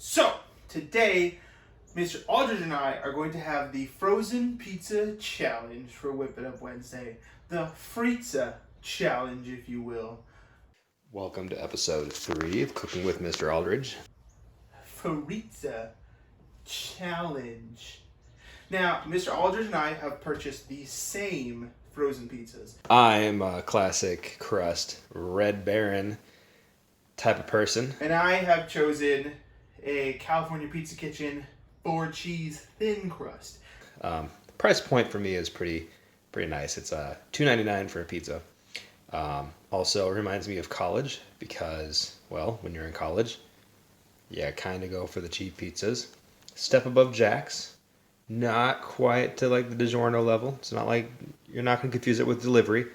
So, today, Mr. Aldridge and I are going to have the frozen pizza challenge for Whip It Up Wednesday. The Fritza challenge, if you will. Welcome to episode 3 of Cooking with Mr. Aldridge. Fritza challenge. Now, Mr. Aldridge and I have purchased the same frozen pizzas. I'm a classic crust, Red Baron type of person. And I have chosen a California Pizza Kitchen 4-cheese thin crust. Price point for me is pretty nice. It's $2.99 for a pizza. Also reminds me of college because, well, when you're in college, yeah, kind of go for the cheap pizzas. Step above Jack's. Not quite to like the DiGiorno level. It's not like you're not going to confuse it with delivery,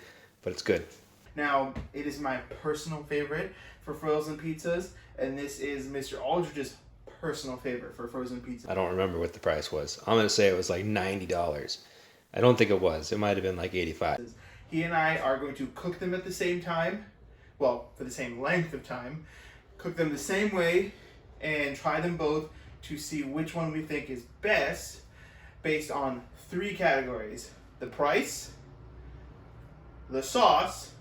but it's good. Now, it is my personal favorite for frozen pizzas, and this is Mr. Aldridge's personal favorite for frozen pizzas. I don't remember what the price was. I'm going to say it was like $90. I don't think it was. It might have been like $85. He and I are going to cook them at the same time, well, for the same length of time, cook them the same way, and try them both to see which one we think is best based on 3 categories: the price, the sauce,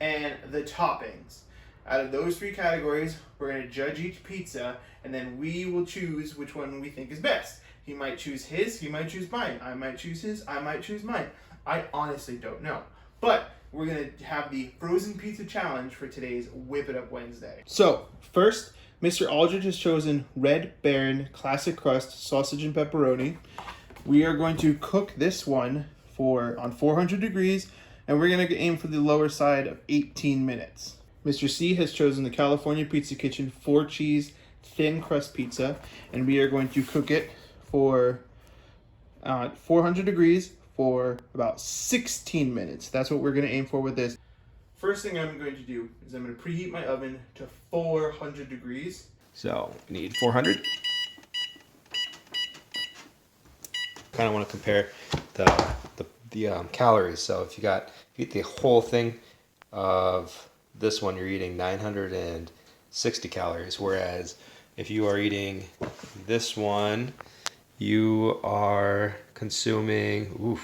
and the toppings. Out of those 3 categories, we're going to judge each pizza, and then we will choose which one we think is best. He might choose his, he might choose mine. I might choose his, I might choose mine. I honestly don't know. But we're going to have the frozen pizza challenge for today's Whip It Up Wednesday. So, first, Mr. Aldridge has chosen Red Baron Classic Crust Sausage and Pepperoni. We are going to cook this one on 400 degrees, and we're going to aim for the lower side of 18 minutes. Mr. C has chosen the California Pizza Kitchen 4-cheese thin crust pizza, and we are going to cook it for 400 degrees for about 16 minutes. That's what we're going to aim for with this. First thing I'm going to do is I'm going to preheat my oven to 400 degrees. So we need 400. Kind of want to compare the calories. So if you eat the whole thing of this one, you're eating 960 calories, whereas if you are eating this one, you are consuming,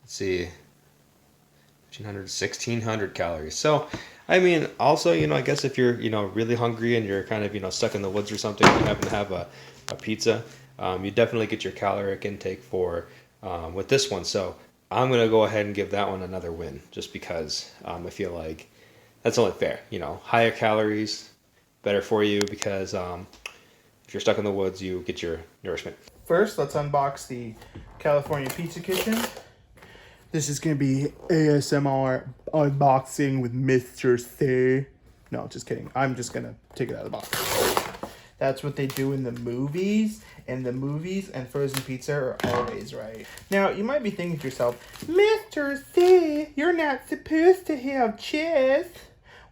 let's see, 1,600 calories. So, I mean, also, I guess if you're, really hungry and you're kind of, stuck in the woods or something, you happen to have a pizza, you definitely get your caloric intake with this one. So I'm going to go ahead and give that one another win just because I feel like that's only fair. Higher calories, better for you because if you're stuck in the woods, you get your nourishment. First, let's unbox the California Pizza Kitchen. This is going to be ASMR unboxing with Mr. C. No, just kidding. I'm just going to take it out of the box. That's what they do in the movies. And the movies and frozen pizza are always right. Now, you might be thinking to yourself, Mr. C, you're not supposed to have cheese.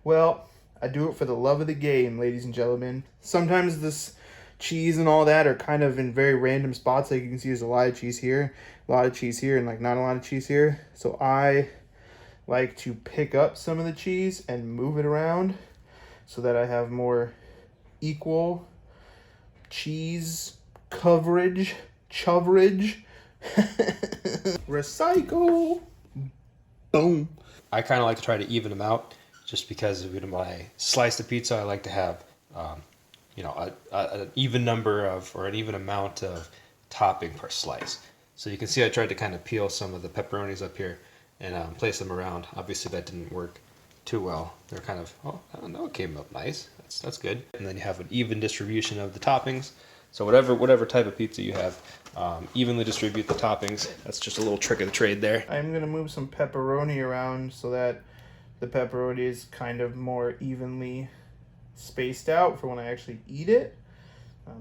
Well, I do it for the love of the game, ladies and gentlemen. Sometimes this cheese and all that are kind of in very random spots. Like you can see there's a lot of cheese here, and like not a lot of cheese here. So I like to pick up some of the cheese and move it around so that I have more equal cheese coverage. Recycle. Boom. I kind of like to try to even them out just because when I slice the pizza, I like to have an even number of, or an even amount of topping per slice. So you can see I tried to kind of peel some of the pepperonis up here and place them around. Obviously that didn't work too well. They're kind of, I don't know, it came up nice. That's good. And then you have an even distribution of the toppings. So whatever type of pizza you have, evenly distribute the toppings. That's just a little trick of the trade there. I'm going to move some pepperoni around so that the pepperoni is kind of more evenly spaced out for when I actually eat it,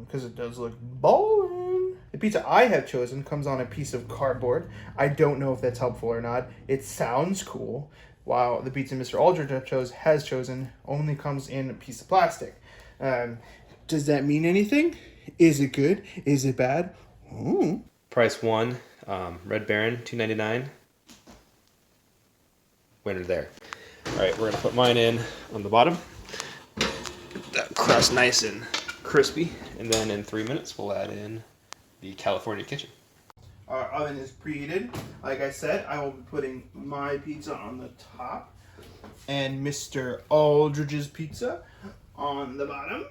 because it does look ballin'. The pizza I have chosen comes on a piece of cardboard. I don't know if that's helpful or not. It sounds cool, while the pizza Mr. Aldridge has chosen only comes in a piece of plastic. Does that mean anything? Is it good? Is it bad? Ooh. Price 1, Red Baron, $2.99. Winner there. All right, we're gonna put mine in on the bottom. Get that crust nice and crispy. And then in 3 minutes, we'll add in the California Kitchen. Our oven is preheated. Like I said, I will be putting my pizza on the top and Mr. Aldridge's pizza on the bottom.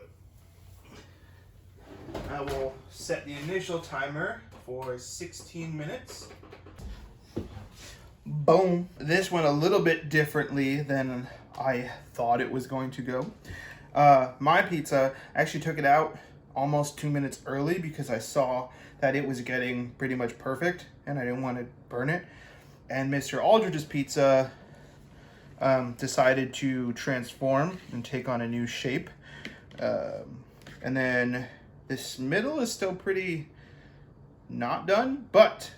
I will set the initial timer for 16 minutes. Boom. This went a little bit differently than I thought it was going to go. My pizza, I actually took it out almost 2 minutes early because I saw that it was getting pretty much perfect and I didn't want to burn it. And Mr. Aldridge's pizza decided to transform and take on a new shape. And then this middle is still pretty not done, but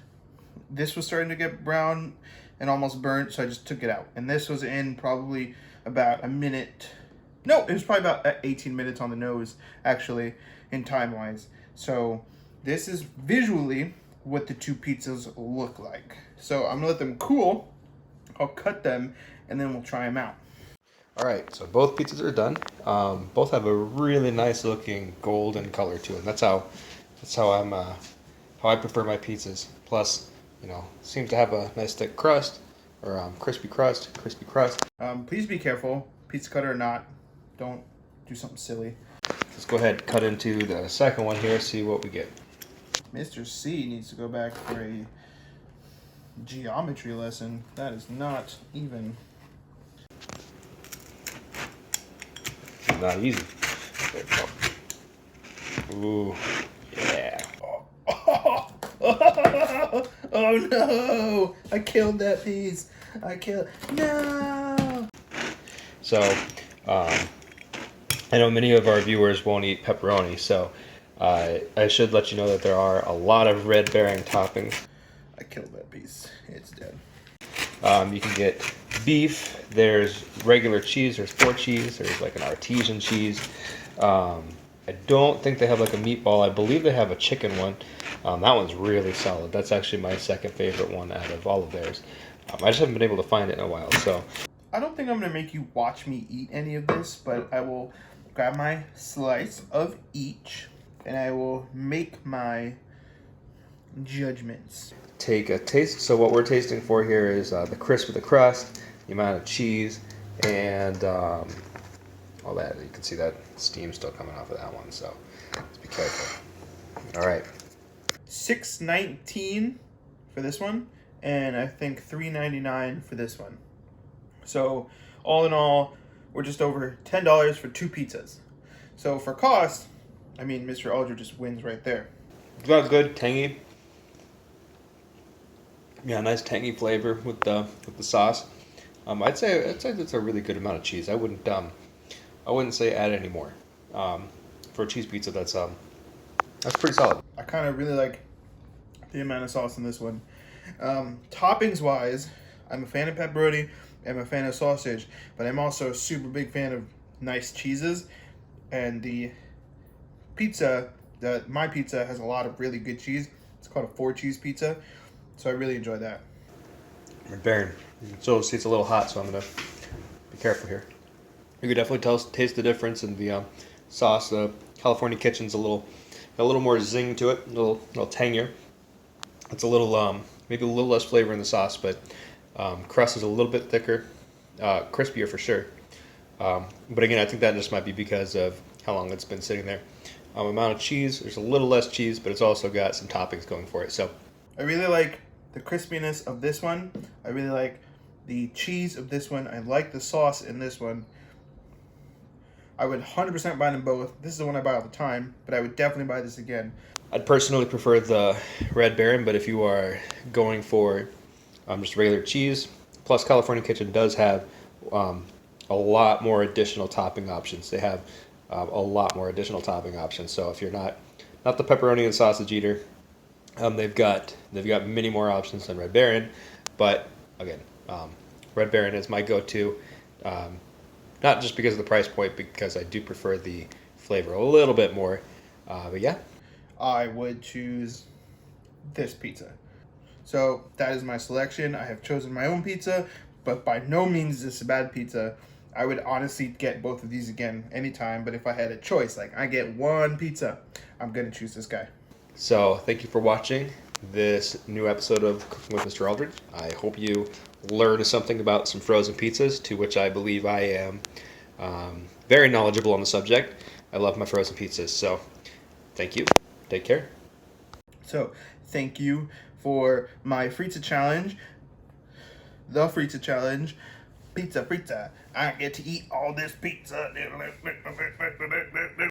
this was starting to get brown and almost burnt, so I just took it out. And this was in probably about a minute. No, it was probably about 18 minutes on the nose, actually, in time-wise. So this is visually what the two pizzas look like. So I'm gonna let them cool. I'll cut them, and then we'll try them out. All right, so both pizzas are done. Both have a really nice looking golden color to them. That's how I prefer my pizzas. Plus, you know, seems to have a nice thick crust or crispy crust. Please be careful, pizza cutter or not. Don't do something silly. Let's go ahead and cut into the second one here, see what we get. Mr. C needs to go back for a geometry lesson. That is not even. Not easy. There we go. Ooh, yeah. Oh no! I killed that piece. No! So, I know many of our viewers won't eat pepperoni, so I should let you know that there are a lot of red bearing toppings. I killed that piece. It's dead. You can get beef, there's regular cheese, there's sport cheese, there's like an artesian cheese. I don't think they have like a meatball. I believe they have a chicken one. That one's really solid. That's actually my second favorite one out of all of theirs. I just haven't been able to find it in a while, so. I don't think I'm going to make you watch me eat any of this, but I will grab my slice of each and I will make my judgments. Take a taste. So what we're tasting for here is the crisp of the crust, the amount of cheese, and all that. You can see that steam still coming off of that one, so let's be careful. All right. $6.19 for this one, and I think $3.99 for this one. So all in all, we're just over $10 for two pizzas. So for cost, I mean, Mr. Aldridge just wins right there. It's got good tangy. Yeah, nice tangy flavor with the sauce. I'd say that's a really good amount of cheese. I wouldn't say add any more. For a cheese pizza, that's pretty solid. I kind of really like the amount of sauce in this one. Toppings wise, I'm a fan of pepperoni. I'm a fan of sausage, but I'm also a super big fan of nice cheeses. And the pizza, my pizza has a lot of really good cheese. It's called a 4-cheese pizza. So I really enjoy that. Red Baron. So it's a little hot, so I'm gonna be careful here. You can definitely taste the difference in the sauce. The California Kitchen's a little more zing to it, a little tangier. It's a little maybe a little less flavor in the sauce, but crust is a little bit thicker, crispier for sure. But again, I think that just might be because of how long it's been sitting there. Amount of cheese, there's a little less cheese, but it's also got some toppings going for it. So I really like the crispiness of this one. I really like the cheese of this one. I like the sauce in this one. I would 100% buy them both. This is the one I buy all the time, but I would definitely buy this again. I'd personally prefer the Red Baron, but if you are going for just regular cheese, plus California Kitchen does have a lot more additional topping options. They have a lot more additional topping options. So if you're not the pepperoni and sausage eater, they've got many more options than Red Baron. But again, Red Baron is my go-to. Not just because of the price point, because I do prefer the flavor a little bit more. But yeah. I would choose this pizza. So that is my selection. I have chosen my own pizza, but by no means is this a bad pizza. I would honestly get both of these again anytime, but if I had a choice, like I get one pizza, I'm gonna choose this guy. So thank you for watching this new episode of Cooking with Mr. Aldridge. I hope you learned something about some frozen pizzas, to which I believe I am very knowledgeable on the subject. I love my frozen pizzas. So thank you. Take care. So thank you for my Fritza challenge. The Fritza challenge. Pizza, I get to eat all this pizza.